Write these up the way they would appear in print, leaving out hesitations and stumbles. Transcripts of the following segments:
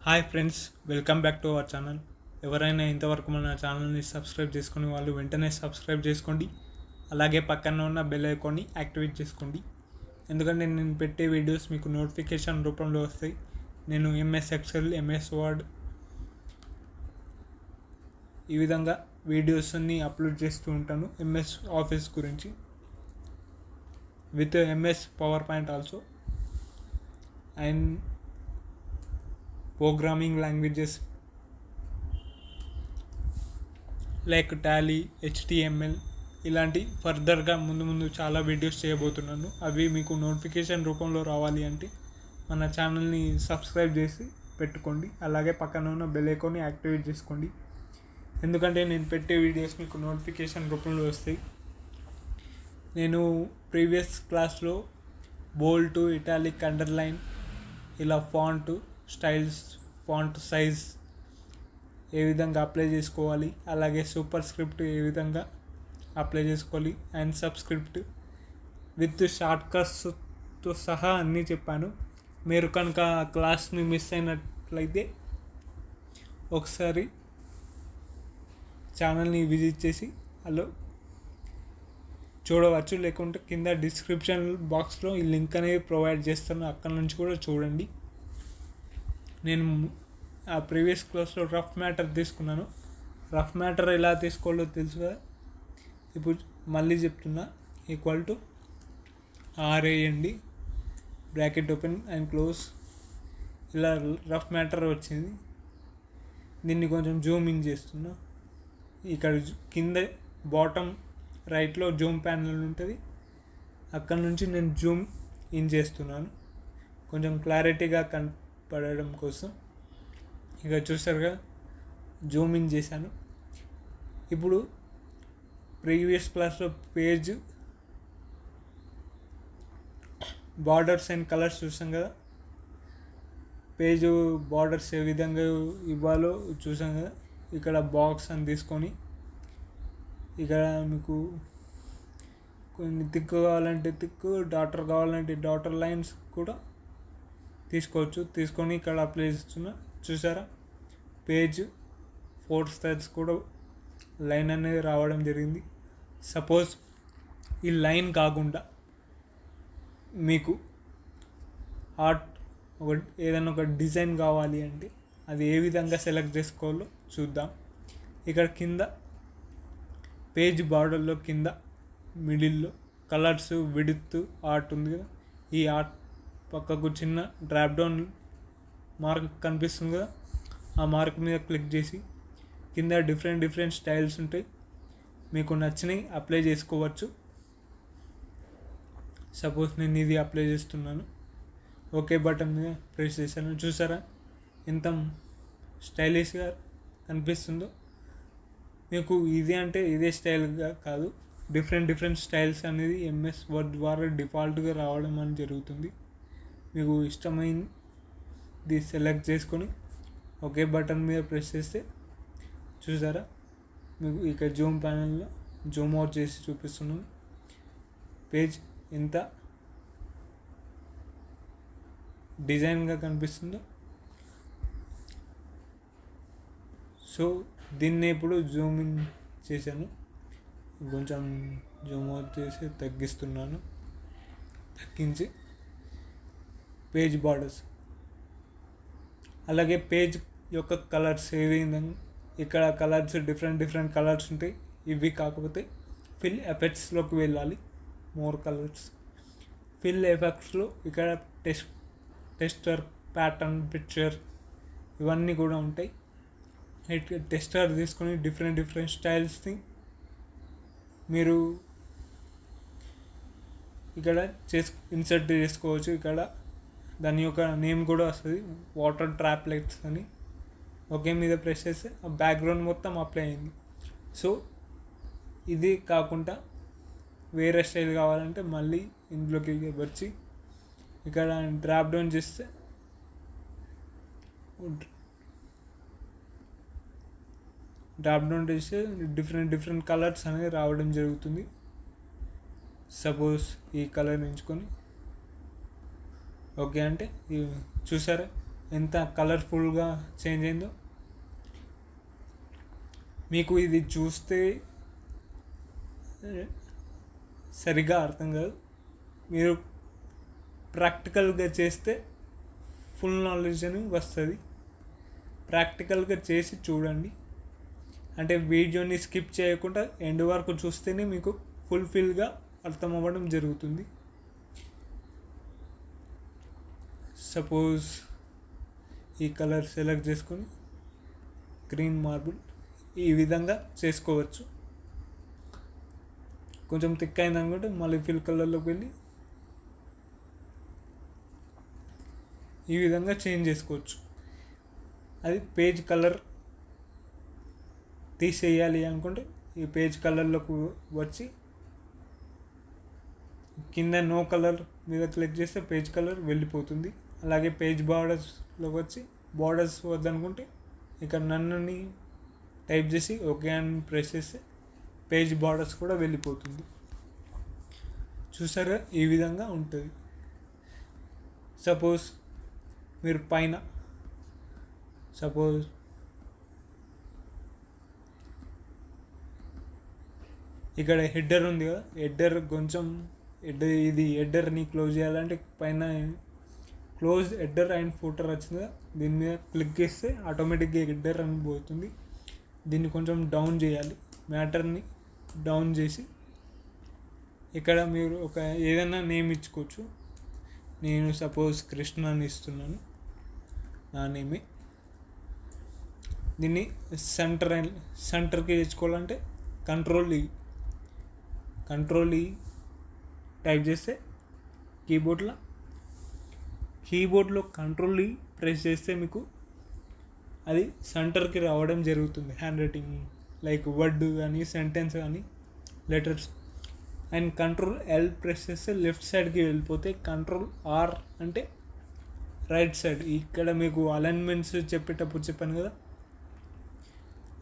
Hi friends, welcome back to our channel. ఎవరైనా ఇంతవరకు మన ఛానల్ని సబ్స్క్రైబ్ చేసుకునే వాళ్ళు వెంటనే సబ్స్క్రైబ్ చేసుకోండి. అలాగే పక్కన ఉన్న బెల్ ఐకాన్ని యాక్టివేట్ చేసుకోండి. ఎందుకంటే నేను పెట్టే వీడియోస్ మీకు నోటిఫికేషన్ రూపంలో వస్తాయి. నేను ఎంఎస్ ఎక్సెల్, ఎంఎస్ వర్డ్ ఈ విధంగా వీడియోస్ని అప్లోడ్ చేస్తూ ఉంటాను. ఎంఎస్ ఆఫీస్ గురించి with MS power point also and programming languages like Tally, HTML ఇలాంటి ఫర్దర్గా ముందు చాలా వీడియోస్ చేయబోతున్నాను. అవి మీకు నోటిఫికేషన్ రూపంలో రావాలి అంటే మన ఛానల్ని సబ్స్క్రైబ్ చేసి పెట్టుకోండి. అలాగే పక్కన ఉన్న బెల్ ఐకాన్ని యాక్టివేట్ చేసుకోండి. ఎందుకంటే నేను పెట్టే వీడియోస్ మీకు నోటిఫికేషన్ రూపంలో వస్తాయి. నేను ప్రీవియస్ క్లాస్లో బోల్డ్, ఇటాలిక్, అండర్లైన్ ఇలా ఫాంట్ స్టైల్స్, ఫాంట్ సైజ్ ఏ విధంగా అప్లై చేసుకోవాలి, అలాగే సూపర్ స్క్రిప్ట్ ఏ విధంగా అప్లై చేసుకోవాలి అండ్ సబ్స్క్రిప్ట్ విత్ షార్ట్ కట్స్తో సహా అన్నీ చెప్పాను. మీరు కనుక క్లాస్ని మిస్ అయినట్లయితే ఒకసారి ఛానల్ని విజిట్ చేసి అలా చూడవచ్చు. లేకుంటే కింద డిస్క్రిప్షన్ బాక్స్లో ఈ లింక్ అనేది ప్రొవైడ్ చేస్తాను, అక్కడ నుంచి కూడా చూడండి. నేను ఆ ప్రీవియస్ క్లాస్లో రఫ్ మ్యాటర్ తీసుకున్నాను. రఫ్ మ్యాటర్ ఎలా తీసుకోవాలో తెలుసు కదా. ఇప్పుడు మళ్ళీ చెప్తున్నా. Equal to RAND bracket open and close, ఇలా రఫ్ మ్యాటర్ వచ్చింది. దీన్ని కొంచెం జూమ్ ఇన్ చేస్తున్నా. ఇక్కడ కింద బాటమ్ రైట్లో జూమ్ ప్యానల్ ఉంటుంది, అక్కడ నుంచి నేను జూమ్ ఇన్ చేస్తున్నాను కొంచెం క్లారిటీగా కనపడడం కోసం. ఇక చూసారుగా జూమ్ ఇన్ చేశాను. ఇప్పుడు ప్రీవియస్ క్లాస్లో పేజ్ బార్డర్స్ అండ్ కలర్స్ చూసాం కదా. పేజ్ బార్డర్స్ ఏ విధంగా ఇవ్వాలో చూసాం కదా. ఇక్కడ బాక్స్ అని తీసుకొని ఇక్కడ మీకు కొన్ని థిక్ కావాలంటే థిక్, డాటర్ కావాలంటే డాటర్ లైన్స్ కూడా తీసుకోవచ్చు. తీసుకొని ఇక్కడ అప్లై చేస్తున్నా. చూసారా, పేజ్ 4 స్టైల్స్ కూడా లైన్ అనేది రావడం జరిగింది. సపోజ్ ఈ లైన్ కాకుండా మీకు ఆర్ట్ ఏదైనా ఒక డిజైన్ కావాలి అంటే అది ఏ విధంగా సెలెక్ట్ చేసుకోవాలో చూద్దాం. ఇక్కడ కింద పేజ్ బార్డర్లో కింద మిడిల్లో కలర్స్, విడ్త్, ఆర్ట్ ఉంది కదా. ఈ ఆర్ట్ పక్కకు చిన్న డ్రాప్ డౌన్ మార్క్ కనిపిస్తుంది కదా. ఆ మార్క్ మీద క్లిక్ చేసి కింద డిఫరెంట్ స్టైల్స్ ఉంటాయి. మీకు నచ్చినవి అప్లై చేసుకోవచ్చు. సపోజ్ నేను ఇది అప్లై చేస్తున్నాను. ఓకే బటన్ మీద ప్రెస్ చేశాను. చూసారా ఎంత స్టైలిష్గా కనిపిస్తుందో. మీకు ఇది అంటే ఇదే స్టైల్గా కాదు, డిఫరెంట్ స్టైల్స్ అనేది ఎంఎస్ వర్డ్ ద్వారా డిఫాల్ట్గా రావడం అని జరుగుతుంది. మీకు ఇష్టమైనది సెలెక్ట్ చేసుకొని ఒకే బటన్ మీద ప్రెస్ చేస్తే చూసారా మీకు ఇక్కడ జూమ్ ప్యానల్లో జూమ్ అవుట్ చేసి చూపిస్తున్నాను. పేజ్ ఎంత డిజైన్గా కనిపిస్తుందో. సో దీన్ని ఇప్పుడు జూమ్ ఇన్ చేశాను. కొంచెం జూమ్ అవుట్ చేసి తగ్గిస్తున్నాను. తగ్గించి పేజ్ బార్డర్స్ అలాగే పేజ్ యొక్క కలర్స్ ఏ విధంగా ఇక్కడ కలర్స్ డిఫరెంట్ కలర్స్ ఉంటాయి. ఇవి కాకపోతే ఫిల్ ఎఫెక్ట్స్లోకి వెళ్ళాలి. మోర్ కలర్స్, ఫిల్ ఎఫెక్ట్స్లో ఇక్కడ టెక్స్చర్, ప్యాటర్న్, పిక్చర్ ఇవన్నీ కూడా ఉంటాయి. టెక్స్చర్ తీసుకొని డిఫరెంట్ స్టైల్స్ని మీరు ఇక్కడ ఇన్సర్ట్ చేసుకోవచ్చు. ఇక్కడ దాని యొక్క నేమ్ కూడా వస్తుంది, వాటర్ ట్రాప్లెట్స్ అని. ఓకే మీద ప్రెస్ చేస్తే ఆ బ్యాక్గ్రౌండ్ మొత్తం అప్లై అయింది. సో ఇది కాకుండా వేరే స్టైల్ కావాలంటే మళ్ళీ ఇందులోకి వచ్చి ఇక్కడ డ్రాప్ డౌన్ చేస్తే డిఫరెంట్ కలర్స్ అనేది రావడం జరుగుతుంది. సపోజ్ ఈ కలర్ ఎంచుకొని ఓకే అంటే చూసారా ఎంత కలర్ఫుల్గా చేంజ్ అయిందో. మీకు ఇది చూస్తే సరిగా అర్థం కాదు, మీరు ప్రాక్టికల్గా చేస్తే ఫుల్ నాలెడ్జ్ అని వస్తుంది. ప్రాక్టికల్గా చేసి చూడండి, అంటే వీడియోని స్కిప్ చేయకుండా ఎండ్ వరకు చూస్తేనే మీకు ఫుల్ఫిల్గా అర్థం అవ్వడం జరుగుతుంది. సపోజ్ ఈ కలర్ సెలెక్ట్ చేసుకొని గ్రీన్ మార్బుల్ ఈ విధంగా చేసుకోవచ్చు. కొంచెం థిక్ అయింది అనుకుంటే మళ్ళీ ఫిల్ కలర్లోకి వెళ్ళి ఈ విధంగా చేంజ్ చేసుకోవచ్చు. అది పేజ్ కలర్ తీసేయాలి అనుకుంటే ఈ పేజ్ కలర్లోకి వచ్చి కింద నో కలర్ మీద క్లిక్ చేస్తే పేజ్ కలర్ వెళ్ళిపోతుంది. అలాగే పేజ్ బార్డర్స్లోకి వచ్చి బార్డర్స్ వద్దనుకుంటే ఇక్కడ నన్నుని టైప్ చేసి ఓకే అని ప్రెస్ చేస్తే పేజ్ బార్డర్స్ కూడా వెళ్ళిపోతుంది. చూసారా, ఈ విధంగా ఉంటుంది. సపోజ్ మీరు పైన ఇక్కడ హెడ్డర్ ఉంది కదా, హెడ్డర్ని క్లోజ్ చేయాలంటే పైన క్లోజ్ హెడ్డర్ అండ్ ఫూటర్ వచ్చింది కదా, దీని మీద క్లిక్ చేస్తే ఆటోమేటిక్గా హెడ్డర్ అని పోతుంది. దీన్ని కొంచెం డౌన్ చేయాలి, మ్యాటర్ని డౌన్ చేసి ఇక్కడ మీరు ఏదైనా నేమ్ ఇచ్చుకోవచ్చు. నేను సపోజ్ కృష్ణ అని ఇస్తున్నాను, నా నేమే. దీన్ని సెంటర్కి తెచ్చుకోవాలంటే కంట్రోల్ ఈ టైప్ చేస్తే కీబోర్డ్లో కంట్రోల్ ఈ ప్రెస్ చేస్తే మీకు అది సెంటర్కి రావడం జరుగుతుంది. హ్యాండ్ రైటింగ్ లైక్ వర్డ్ కానీ సెంటెన్స్ కానీ letters. And control L press చేస్తే లెఫ్ట్ సైడ్కి వెళ్ళిపోతే, కంట్రోల్ ఆర్ అంటే రైట్ సైడ్. ఇక్కడ మీకు అలైన్మెంట్స్ చెప్పేటప్పుడు చెప్పాను కదా,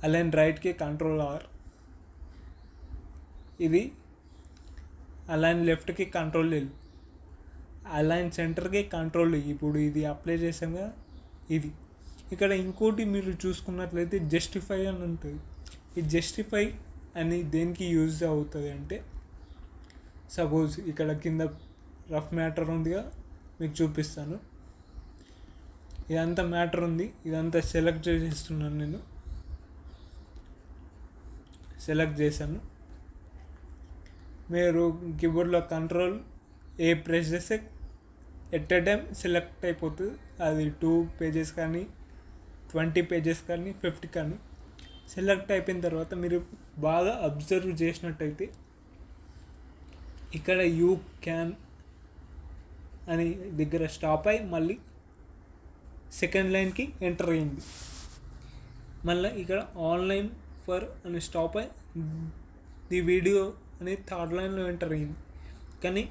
అలైన్ రైట్కి కంట్రోల్ ఆర్, ఇది అలైన్ లెఫ్ట్కి కంట్రోల్ ఎల్, అలైన్ సెంటర్కి కంట్రోల్. ఇప్పుడు ఇది అప్లై చేసాం కదా, ఇది. ఇక్కడ ఇంకోటి మీరు చూసుకున్నట్లయితే జస్టిఫై అని ఉంటుంది. ఈ జస్టిఫై అని దేనికి యూజ్ అవుతుంది అంటే, సపోజ్ ఇక్కడ కింద రఫ్ మ్యాటర్ ఉందిగా, మీకు చూపిస్తాను. ఇదంతా మ్యాటర్ ఉంది, ఇదంతా సెలెక్ట్ చేస్తున్నాను. నేను సెలెక్ట్ చేశాను. మీరు కీబోర్డ్లో కంట్రోల్ ఏ ప్రెస్ చేస్తే ఎట్ ఎ టైం సెలెక్ట్ అయిపోతుంది. అది 2 పేజెస్ కానీ 20 పేజెస్ కానీ 50 కానీ సెలెక్ట్ అయిపోయిన తర్వాత మీరు బాగా అబ్జర్వ్ చేసినట్టయితే ఇక్కడ యూ క్యాన్ అని దగ్గర స్టాప్ అయ్యి మళ్ళీ సెకండ్ లైన్కి ఎంటర్ అయ్యింది. మళ్ళీ ఇక్కడ ఆన్లైన్ ఫర్ అని స్టాప్ అయ్యి ది వీడియో అని థర్డ్ లైన్లో ఎంటర్ అయ్యింది. కానీ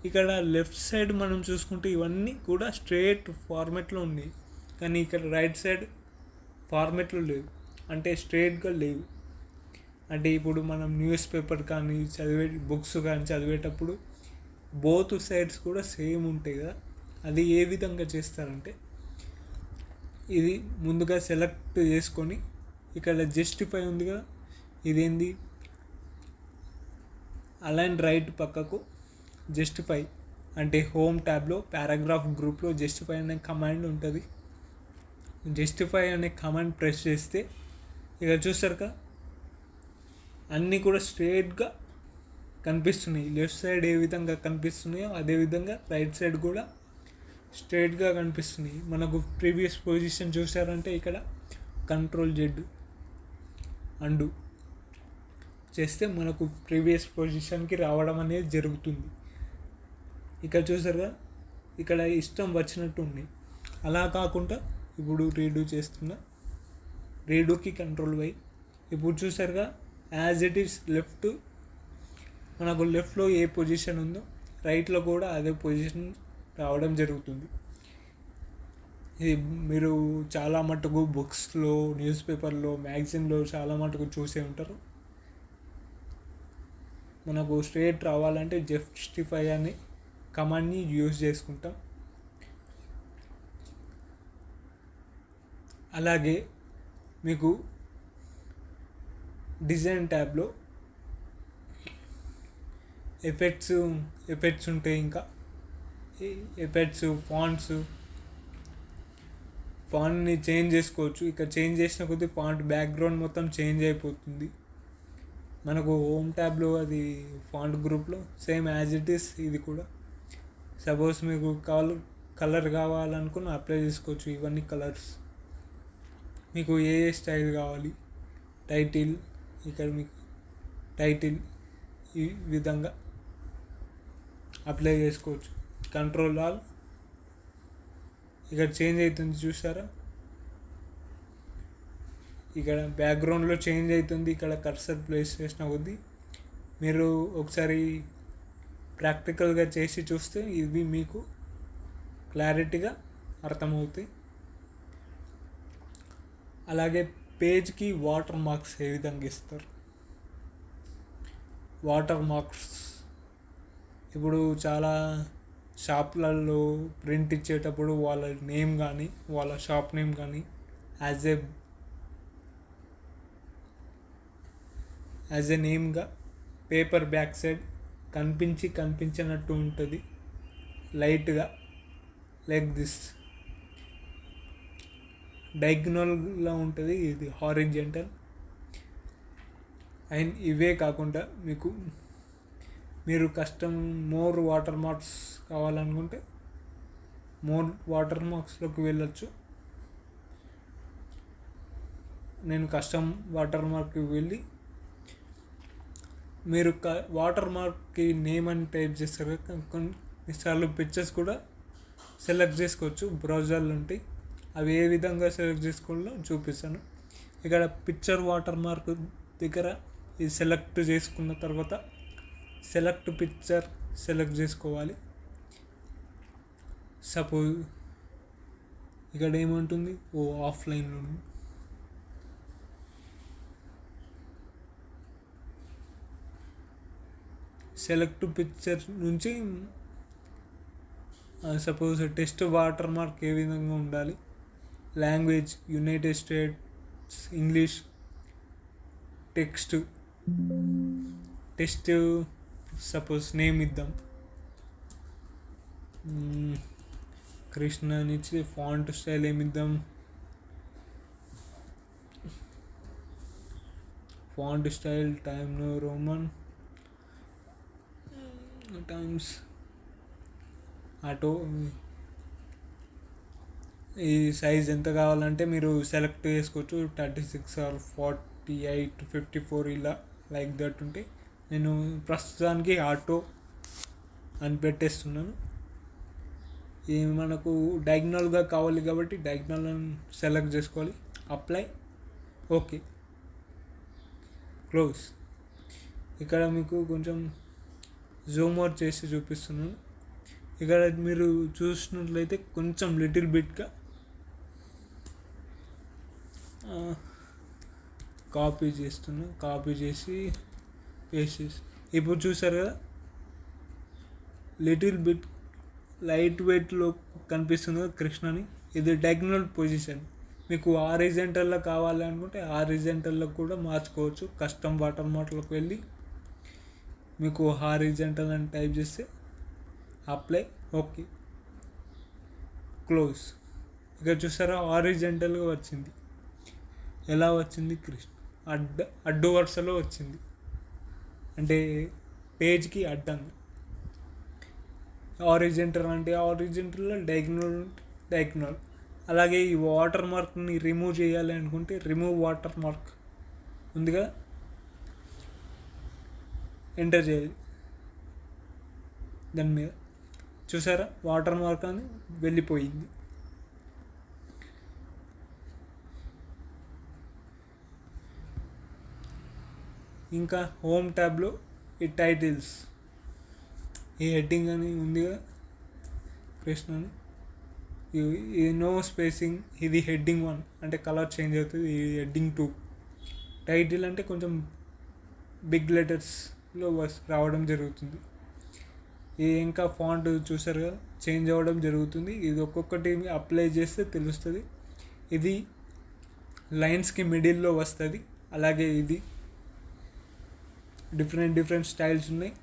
ఇక్కడ లెఫ్ట్ సైడ్ మనం చూసుకుంటే ఇవన్నీ కూడా స్ట్రేట్ ఫార్మెట్లో ఉన్నాయి, కానీ ఇక్కడ రైట్ సైడ్ ఫార్మెట్లో లేవు, అంటే స్ట్రేట్గా లేవు. అంటే ఇప్పుడు మనం న్యూస్ పేపర్ కానీ బుక్స్ కానీ చదివేటప్పుడు బోత్ సైడ్స్ కూడా సేమ్ ఉంటాయి కదా, అది ఏ విధంగా చేస్తారంటే, ఇది ముందుగా సెలెక్ట్ చేసుకొని ఇక్కడ జస్టిఫై ఉంది కదా, ఇదేంది అలైన్ రైట్ పక్కకు జస్టిఫై అంటే హోమ్ ట్యాబ్లో పారాగ్రాఫ్ గ్రూప్లో జస్టిఫై అనే కమాండ్ ఉంటుంది. జస్టిఫై అనే కమాండ్ ప్రెస్ చేస్తే ఇక చూస్తారు కదా, అన్నీ కూడా స్ట్రేట్గా కనిపిస్తున్నాయి. లెఫ్ట్ సైడ్ ఏ విధంగా కనిపిస్తున్నాయో అదేవిధంగా రైట్ సైడ్ కూడా స్ట్రేట్గా కనిపిస్తున్నాయి. మనకు ప్రీవియస్ పొజిషన్ చూసారంటే ఇక్కడ కంట్రోల్ జెడ్ అండు చేస్తే మనకు ప్రీవియస్ పొజిషన్కి రావడం అనేది జరుగుతుంది. ఇక్కడ చూసారుగా, ఇక్కడ ఇష్టం వచ్చినట్టు ఉంది. అలా కాకుండా ఇప్పుడు రీడూ చేస్తున్నా, రీడూకి కంట్రోల్ వై. ఇప్పుడు చూసారుగా, యాజ్ ఇట్ ఈస్ లెఫ్ట్, మనకు లెఫ్ట్లో ఏ పొజిషన్ ఉందో రైట్లో కూడా అదే పొజిషన్ రావడం జరుగుతుంది. ఇది మీరు చాలా మటుకు బుక్స్లో, న్యూస్ పేపర్లో, మ్యాగజైన్లో చాలా మటుకు చూసే ఉంటారు. మనకు స్ట్రేట్ రావాలంటే జస్టిఫై అనే కమాండ్ని యూజ్ చేసుకుంటాం. అలాగే మీకు డిజైన్ ట్యాబ్లో ఎఫెక్ట్స్ ఉంటాయి. ఇంకా ఎఫెక్ట్స్ ఫాంట్ని చేంజ్ చేసుకోవచ్చు. ఇక్కడ చేంజ్ చేసిన కొద్దీ ఫాంట్ బ్యాక్గ్రౌండ్ మొత్తం చేంజ్ అయిపోతుంది. మనకు హోమ్ ట్యాబ్లో అది ఫాంట్ గ్రూప్లో సేమ్ యాజ్ ఇట్ ఈస్ ఇది కూడా. సపోజ్ మీకు కలర్ కావాలనుకుని అప్లై చేసుకోవచ్చు. ఇవన్నీ కలర్స్ మీకు ఏ స్టైల్ కావాలి, టైటిల్, ఇక్కడ మీకు టైటిల్ ఈ విధంగా అప్లై చేసుకోవచ్చు. కంట్రోల్ ఆల్ ఇక్కడ చేంజ్ అవుతుంది చూసారా, ఇక్కడ బ్యాక్గ్రౌండ్లో చేంజ్ అవుతుంది. ఇక్కడ కర్సర్ ప్లేస్ చేసిన కొద్దీ మీరు ఒకసారి ప్రాక్టికల్గా చేసి చూస్తే ఇవి మీకు క్లారిటీగా అర్థమవుతాయి. అలాగే పేజ్కి వాటర్ మార్క్స్ ఏ విధంగా ఇస్తారు. వాటర్ మార్క్స్ ఇప్పుడు చాలా షాప్లలో ప్రింట్ ఇచ్చేటప్పుడు వాళ్ళ నేమ్ కానీ వాళ్ళ షాప్ నేమ్ కానీ యాజ్ ఏ నేమ్గా పేపర్ బ్యాక్ సైడ్ కనిపించినట్టు ఉంటుంది లైట్గా, లైక్ దిస్. డయాగ్నల్గా ఉంటుంది, ఇది హారిజాంటల్. అండ్ ఇవే కాకుండా మీరు మోర్ వాటర్ మార్క్స్ కావాలనుకుంటే మోర్ వాటర్ మార్క్స్లోకి వెళ్ళచ్చు. నేను కస్టమ్ వాటర్ మార్క్కి వెళ్ళి మీరు వాటర్ మార్క్కి నేమ్ అని టైప్ చేస్తారు. కొన్నిసార్లు పిక్చర్స్ కూడా సెలెక్ట్ చేసుకోవచ్చు. బ్రౌజర్లు ఉంటాయి, అవి ఏ విధంగా సెలెక్ట్ చేసుకోవాలో చూపిస్తాను. ఇక్కడ పిక్చర్ వాటర్ మార్క్ దగ్గర ఇది సెలెక్ట్ చేసుకున్న తర్వాత సెలెక్ట్ పిక్చర్ సెలెక్ట్ చేసుకోవాలి. సపోజ్ ఇక్కడ ఏమంటుంది, ఆఫ్లైన్లో సెలెక్ట్ పిక్చర్ నుంచి సపోజ్ టెస్ట్ వాటర్ మార్క్ ఏ విధంగా ఉండాలి, language United States, English, text suppose name ఇద్దాం, కృష్ణ అని ఇచ్చి ఫాంట్ స్టైల్ ఏమిద్దాం, font style time new Roman Times auto. ఈ సైజ్ ఎంత కావాలంటే మీరు సెలెక్ట్ చేసుకోవచ్చు, 36 or 48, 54 ఇలా లైక్ దట్ ఉంటే. నేను ప్రస్తుతానికి ఆటో అని పెట్టేస్తున్నాను. ఇది మనకు డయాగ్నల్గా కావాలి కాబట్టి డయాగ్నల్ అని సెలెక్ట్ చేసుకోవాలి. Apply, okay, close. ఇక్కడ మీకు కొంచెం జూమ్ అవుట్ చేసి చూపిస్తున్నాను. ఇక్కడ మీరు చూసినట్లయితే కొంచెం లిటిల్ బిట్గా కాపీ చేసి పేస్ట్ చేసి ఇప్పుడు చూసారు కదా, లిటిల్ బిట్ లైట్ వెయిట్లో కనిపిస్తుంది కదా కృష్ణని. ఇది డయాగ్నల్ పొజిషన్. మీకు హారిజాంటల్లో కావాలి అనుకుంటే హారిజాంటల్లో కూడా మార్చుకోవచ్చు. కస్టమ్ వాటర్ మార్క్లోకి వెళ్ళి మీకు హారిజాంటల్ అని టైప్ చేస్తే అప్లై, ఓకే, క్లోజ్. ఇక్కడ చూసారా హారిజాంటల్గా వచ్చింది. ఎలా వచ్చింది, కృష్ణ అడ్డు వరుసలో వచ్చింది, అంటే పేజ్కి అడ్డంగా. హారిజాంటల్ అంటే హారిజాంటల్లో, డయాగ్నల్. అలాగే ఈ వాటర్ మార్క్ని రిమూవ్ చేయాలి అనుకుంటే రిమూవ్ వాటర్ మార్క్ ఉందిగా, ఎంటర్ చేయాలి. దాని మీద చూసారా వాటర్ మార్క్ అని వెళ్ళిపోయింది. ఇంకా హోమ్ ట్యాబ్లో ఈ టైటిల్స్, ఈ హెడ్డింగ్ అని ఉందిగా కృష్ణ అని, ఈ నో స్పేసింగ్, ఇది హెడ్డింగ్ 1 అంటే కలర్ చేంజ్ అవుతుంది. ఇది హెడ్డింగ్ 2. టైటిల్ అంటే కొంచెం బిగ్ లెటర్స్లో రావడం జరుగుతుంది. ఇది ఇంకా ఫాంట్ చూసారు కదా చేంజ్ అవ్వడం జరుగుతుంది. ఇది ఒక్కొక్కటి అప్లై చేస్తే తెలుస్తుంది. ఇది లైన్స్కి మిడిల్లో వస్తుంది. అలాగే ఇది డిఫరెంట్ స్టైల్స్ ఉన్నాయి.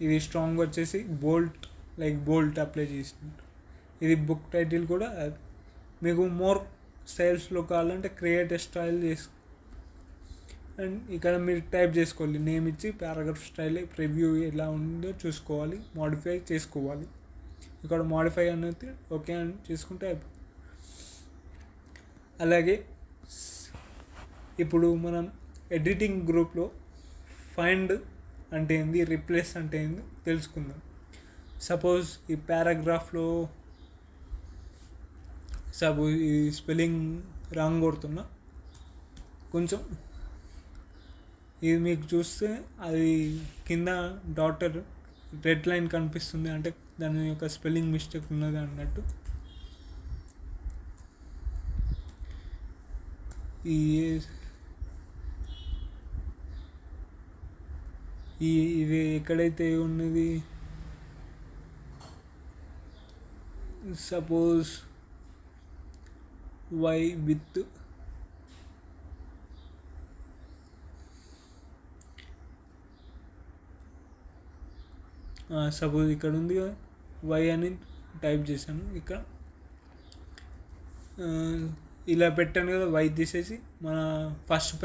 ఇది స్ట్రాంగ్ వచ్చేసి బోల్ట్ అప్లై చేసినట్టు. ఇది బుక్ టైటిల్ కూడా. మీకు మోర్ స్టైల్స్లో కావాలంటే క్రియేట్ స్టైల్ అండ్ ఇక్కడ మీరు టైప్ చేసుకోవాలి, నేమ్ ఇచ్చి పారాగ్రాఫ్ స్టైల్ ప్రివ్యూ ఎలా ఉందో చూసుకోవాలి, మోడిఫై చేసుకోవాలి. ఇక్కడ మోడిఫై అనేది ఓకే అని చేసుకుంటే అయిపోతుంది. అలాగే ఇప్పుడు మనం ఎడిటింగ్ గ్రూప్లో ఫైండ్ అంటే ఏంది, రీప్లేస్ అంటే ఏంది తెలుసుకుందాం. సపోజ్ ఈ పారాగ్రాఫ్లో ఈ స్పెల్లింగ్ రాంగ్ కొడుతున్నా, కొంచెం ఇది మీకు చూస్తే అది కింద డాటర్ రెడ్ లైన్ కనిపిస్తుంది, అంటే దాని యొక్క స్పెల్లింగ్ మిస్టేక్ ఉన్నది అన్నట్టు. ఇది ఎక్కడైతే ఉన్నది, సపోజ్ వై విత్ సపోజ్ ఇక్కడ ఉంది కదా, వై అని టైప్ చేశాను. ఇక్కడ ఇలా పెట్టాను కదా, వై తీసేసి మన ఫస్ట్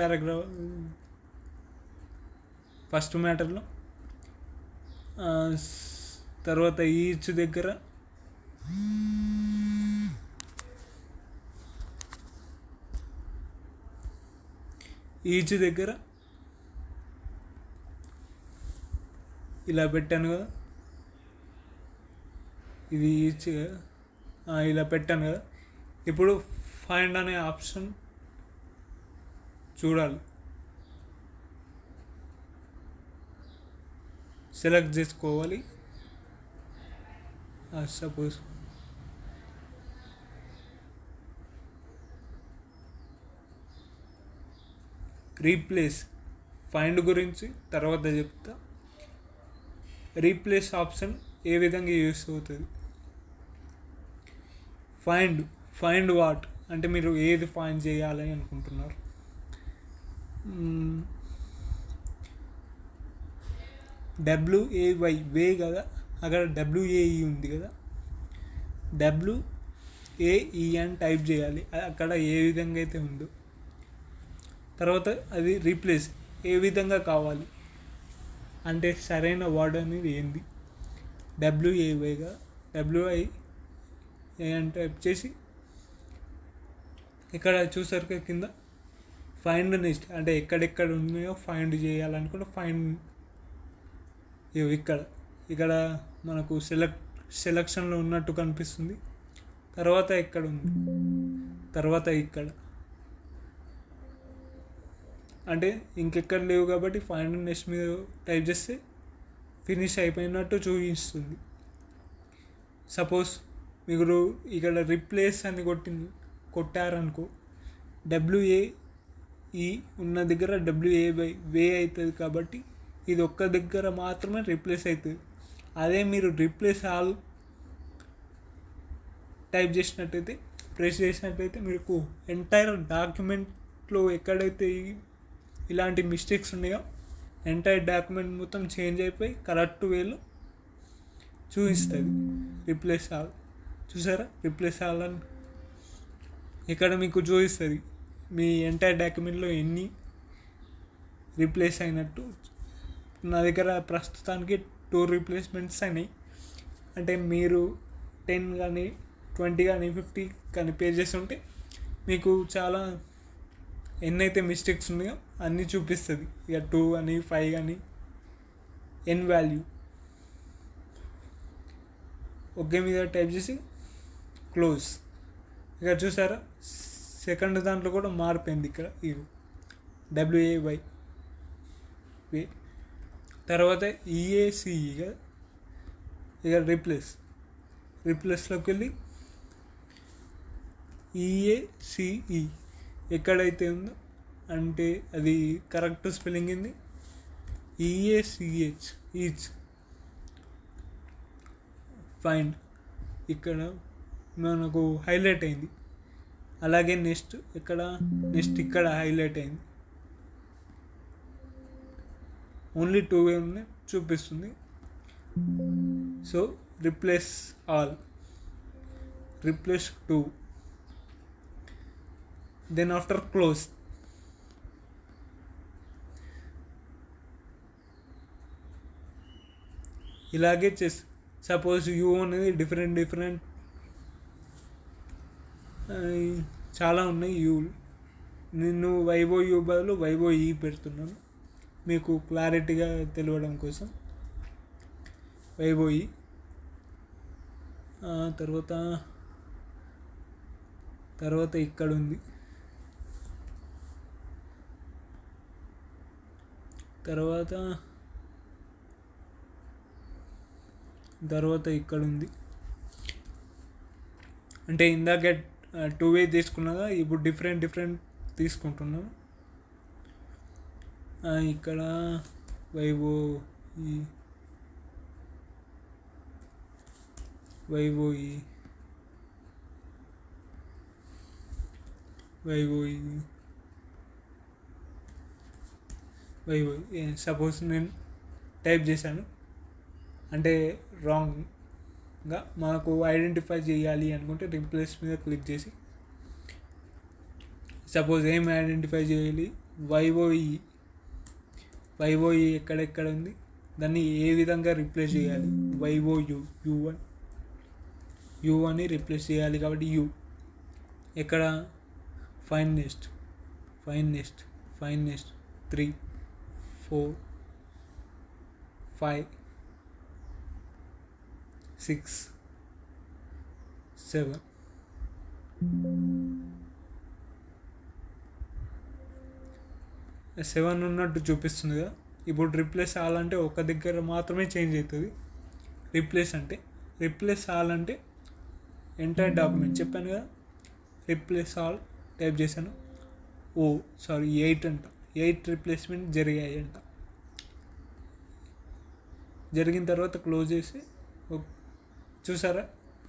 మ్యాటర్లో తర్వాత ఈచ్ దగ్గర ఇలా పెట్టాను కదా, ఇది ఈచ్ ఇలా పెట్టాను కదా. ఇప్పుడు ఫైండ్ అనే ఆప్షన్ చూడాలి, సెలెక్ట్ చేసుకోవాలి. సపోజ్ రీప్లేస్, ఫైండ్ గురించి తర్వాత చెప్తా. రీప్లేస్ ఆప్షన్ ఏ విధంగా యూస్ అవుతుంది. ఫైండ్ వాట్ అంటే మీరు ఏది ఫైండ్ చేయాలని అనుకుంటున్నారు. WAY వే కదా, అక్కడ WAE ఉంది కదా, WAE అని టైప్ చేయాలి అక్కడ ఏ విధంగా అయితే ఉందో. తర్వాత అది రీప్లేస్ ఏ విధంగా కావాలి అంటే సరైన వర్డ్ అనేది ఏంది, WAYగా WIA అని టైప్ చేసి ఇక్కడ చూసారు కింద ఫైండ్ నెక్స్ట్ అంటే ఎక్కడెక్కడ ఉన్నాయో ఫైండ్ చేయాలనుకుంటే ఫైండ్ ఇక్కడ మనకు సెలక్షన్లో ఉన్నట్టు కనిపిస్తుంది. తర్వాత ఎక్కడ ఉంది, తర్వాత ఇక్కడ అంటే ఇంకెక్కడ లేవు కాబట్టి ఫైండ్ నెక్స్ట్ మీద టైప్ చేస్తే ఫినిష్ అయిపోయినట్టు చూపిస్తుంది. సపోజ్ మీరు ఇక్కడ రీప్లేస్ అని కొట్టారనుకో, WAE ఉన్న దగ్గర WAY వే అవుతుంది కాబట్టి ఇది ఒక్క దగ్గర మాత్రమే రీప్లేస్ అవుతుంది. అదే మీరు రీప్లేస్ ఆల్ టైప్ చేసినట్టయితే, ప్రెస్ చేసినట్టయితే మీకు ఎంటైర్ డాక్యుమెంట్లో ఎక్కడైతే ఇలాంటి మిస్టేక్స్ ఉన్నాయో ఎంటైర్ డాక్యుమెంట్ మొత్తం చేంజ్ అయిపోయి కరెక్ట్ వేలో చూపిస్తుంది. రీప్లేస్ ఆల్ చూసారా, రీప్లేస్ ఆల్ అని ఇక్కడ మీకు చూపిస్తుంది మీ ఎంటైర్ డాక్యుమెంట్లో ఎన్ని రీప్లేస్ అయినట్టు. నా దగ్గర ప్రస్తుతానికి 2 రీప్లేస్మెంట్స్ అయినాయి. అంటే మీరు 10 కానీ 20 కానీ 50 కానీ పేజెస్ ఉంటే మీకు చాలా ఎన్నైతే మిస్టేక్స్ ఉన్నాయో అన్నీ చూపిస్తుంది. ఇక 2 కానీ 5 కానీ ఎన్ వాల్యూ ఒకే మీద టైప్ చేసి క్లోజ్. ఇక చూసారా సెకండ్ దాంట్లో కూడా మారిపోయింది. ఇక్కడ ఇది WAY వే, తర్వాత EACE కదా. ఇక రీప్లేస్లోకి వెళ్ళి EACE ఎక్కడైతే ఉందో అంటే అది కరెక్ట్ స్పెల్లింగ్ ఏంది, EACH ఈచ్. ఫైండ్ ఇక్కడ మనకు హైలైట్ అయింది. అలాగే నెక్స్ట్ ఇక్కడ హైలైట్ అయింది, ఓన్లీ 2 చూపిస్తుంది. So replace all, replace 2, then after close. ఇలాగే సపోజ్ యూ అనేది డిఫరెంట్ చాలా ఉన్నాయి యూ. నేను వైవో యూ బదులు వైవో ఈ పెడుతున్నాను మీకు క్లారిటీగా తెలియడం కోసం. వైవో ఈ తర్వాత ఇక్కడ ఉంది, తర్వాత ఇక్కడ ఉంది. అంటే ఇందాక 2 తీసుకున్నాగా, ఇప్పుడు డిఫరెంట్ తీసుకుంటున్నాను. ఇక్కడ వైవో ఈ సపోజ్ నేను టైప్ చేశాను అంటే రాంగ్గా, మనకు ఐడెంటిఫై చేయాలి అనుకుంటే రిప్లేస్ మీద క్లిక్ చేసి సపోజ్ ఏం ఐడెంటిఫై చేయాలి, వైవో ఈ ఎక్కడెక్కడ ఉంది, దాన్ని ఏ విధంగా రిప్లేస్ చేయాలి, వైవో యూ అని రిప్లేస్ చేయాలి. కాబట్టి యూ ఎక్కడ, ఫైన్ నెక్స్ట్ 3, 4, 5, 6, 7. ఉన్నట్టు చూపిస్తుంది కదా. ఇప్పుడు రిప్లేస్ ఆల్ అంటే ఒక దగ్గర మాత్రమే చేంజ్ అవుతుంది. రిప్లేస్ ఆల్ అంటే ఎంటైర్ డాక్యుమెంట్ చెప్పాను కదా. రిప్లేస్ ఆల్ టైప్ చేశాను, 8 అంట, 8 రిప్లేస్మెంట్ జరిగాయి అంట. జరిగిన తర్వాత క్లోజ్ చేసి చూసారా,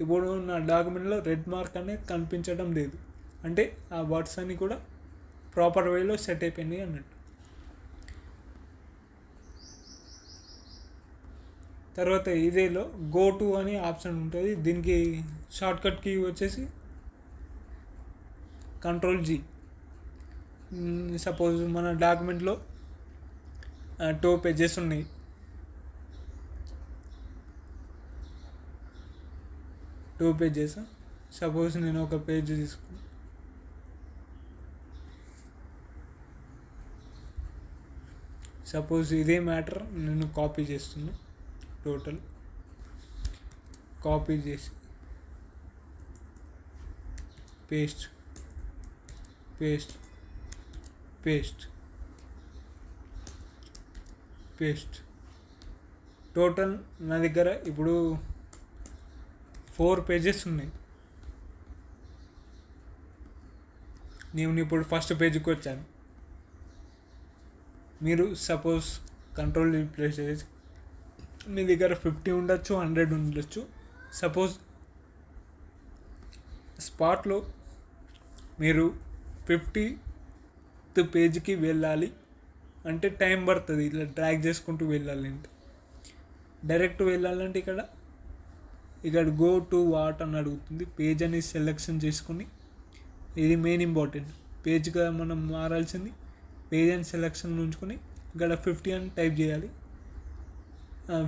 ఇప్పుడు నా డాక్యుమెంట్లో రెడ్ మార్క్ అనేది కనిపించడం లేదు, అంటే ఆ వర్డ్స్ అన్నీ కూడా ప్రాపర్ వేలో సెట్ అయిపోయినాయి అన్నట్టు. తర్వాత ఇదేలో గో టు అని ఆప్షన్ ఉంటుంది. దీనికి షార్ట్కట్ కీ వచ్చేసి Ctrl+G. సపోజ్ మన డాక్యుమెంట్లో 2 పేజెస్ ఉన్నాయి, సపోజ్ నేను ఒక పేజ్ తీసుకున్నాను. సపోజ్ ఇదే మ్యాటర్ నేను కాపీ చేస్తున్నా, టోటల్ కాపీ చేసి పేస్ట్ టోటల్ నా దగ్గర ఇప్పుడు 4 పేజెస్ ఉన్నాయి. నేను ఇప్పుడు ఫస్ట్ పేజీకి వచ్చాను. మీరు సపోజ్ కంట్రోల్ రీప్లేస్ చేసి మీ దగ్గర 50 ఉండొచ్చు, 100 ఉండొచ్చు. సపోజ్ స్పాట్లో మీరు 50th పేజీకి వెళ్ళాలి అంటే టైం పడుతుంది, ఇట్లా డ్రాగ్ చేసుకుంటూ వెళ్ళాలి అంటే. డైరెక్ట్ వెళ్ళాలంటే ఇక్కడ గో టు వాట్ అని అడుగుతుంది. పేజ్ అని సెలెక్షన్ చేసుకుని, ఇది మెయిన్ ఇంపార్టెంట్, పేజ్గా మనం మారాల్సింది. పేజ్ అని సెలెక్షన్ ఉంచుకొని ఇక్కడ 50 అని టైప్ చేయాలి.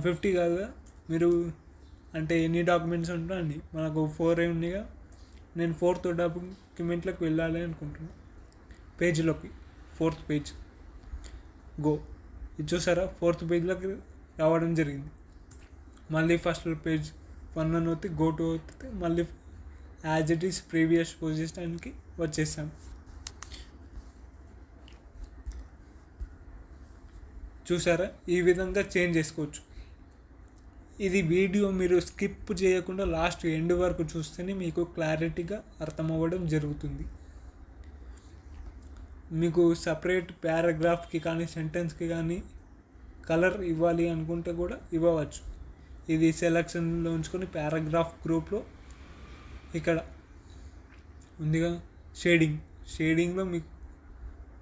50 కాదుగా, మీరు అంటే ఎన్ని డాక్యుమెంట్స్ ఉంటాయండి, మనకు 4 ఉన్నాయిగా. నేను 4th డాక్యుమెంట్లోకి వెళ్ళాలి అనుకుంటున్నాను, పేజ్లోకి 4th పేజ్ గో. ఇది చూసారా, 4th పేజ్లోకి రావడం జరిగింది. మళ్ళీ ఫస్ట్ పేజ్ 1 అని వస్తే గో టు వస్తే మళ్ళీ యాజ్ ఇట్ ఈస్ ప్రీవియస్ పొజిషన్కి వచ్చేసాం. చూసారా, ఈ విధంగా చేంజ్ చేసుకోవచ్చు. ఇది వీడియో మీరు స్కిప్ చేయకుండా లాస్ట్ ఎండ్ వరకు చూస్తేనే మీకు క్లారిటీగా అర్థమవ్వడం జరుగుతుంది. మీకు సపరేట్ పారాగ్రాఫ్కి కానీ సెంటెన్స్కి కానీ కలర్ ఇవ్వాలి అనుకుంటే కూడా ఇవ్వవచ్చు. ఇది సెలక్షన్లో ఉంచుకొని పారాగ్రాఫ్ గ్రూప్లో ఇక్కడ ఉందిగా షేడింగ్లో మీకు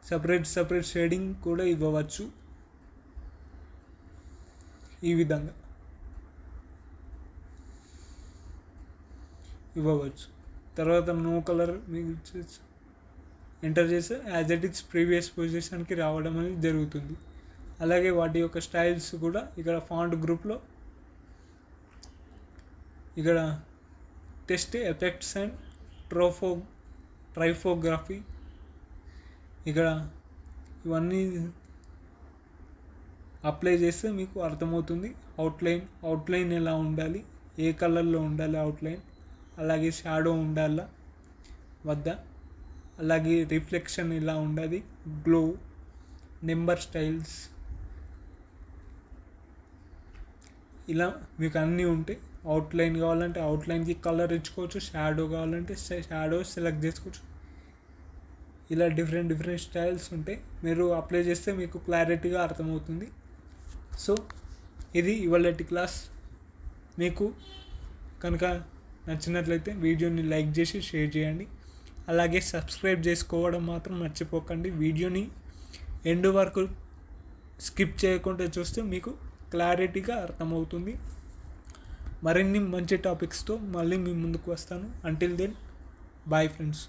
సపరేట్ షేడింగ్ కూడా ఇవ్వవచ్చు. ఈ విధంగా ఇవ్వవచ్చు. తర్వాత నో కలర్ మీకు ఎంటర్ చేస్తే యాజ్ ఇట్ ఈస్ ప్రీవియస్ పొజిషన్కి రావడం అనేది జరుగుతుంది. అలాగే వాటి యొక్క స్టైల్స్ కూడా ఇక్కడ ఫాంట్ గ్రూప్లో ఇక్కడ టెస్ట్ ఎఫెక్ట్స్ అండ్ ట్రైఫోగ్రఫీ ఇక్కడ ఇవన్నీ అప్లై చేస్తే మీకు అర్థమవుతుంది. అవుట్లైన్ ఎలా ఉండాలి, ఏ కలర్లో ఉండాలి అవుట్లైన్, అలాగే షాడో ఉండాలా వద్ద, అలాగే రిఫ్లెక్షన్ ఎలా ఉండాలి, గ్లో, నెంబర్ స్టైల్స్, ఇలా మీకు అన్నీ ఉంటాయి. అవుట్లైన్ కావాలంటే అవుట్లైన్కి కలర్ ఇచ్చుకోవచ్చు, షాడో కావాలంటే షాడో సెలెక్ట్ చేసుకోవచ్చు. ఇలా డిఫరెంట్ స్టైల్స్ ఉంటాయి. మీరు అప్లై చేస్తే మీకు క్లారిటీగా అర్థమవుతుంది. సో ఇది ఇవాళటి క్లాస్. మీకు కనుక నచ్చినట్లయితే వీడియోని లైక్ చేసి షేర్ చేయండి. అలాగే సబ్స్క్రైబ్ చేసుకోవడం మాత్రం మర్చిపోకండి. వీడియోని ఎండ్ వరకు స్కిప్ చేయకుండా చూస్తే మీకు క్లారిటీగా అర్థమవుతుంది. మరిన్ని మంచి టాపిక్స్తో మళ్ళీ మీ ముందుకు వస్తాను. Until then bye friends.